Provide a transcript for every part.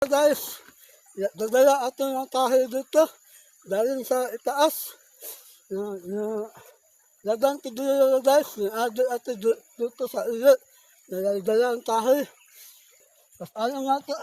Guys, dagdala ato ng kahoy dito. Galing sa itaas. Lagang ko dito guys. Ado ato dito sa iyo. Dala ang kahoy. Tapos ano nga ito?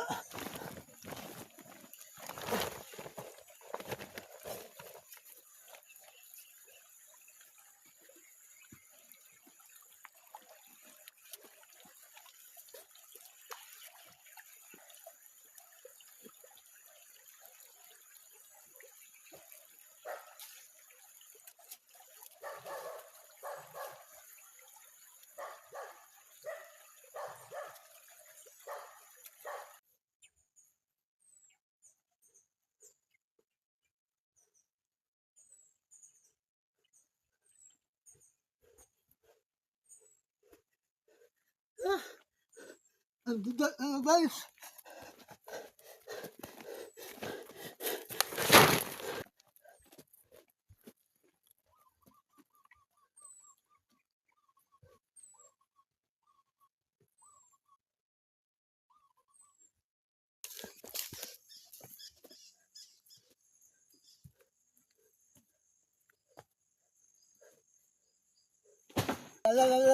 Ang bigat na guys.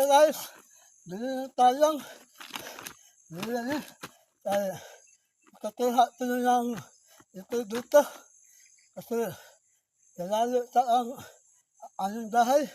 Guys. Dali na tayong. Dali na. Tayo. Kakuha ko na lang ito dito. Kasi lalalo sa ang anong bahay.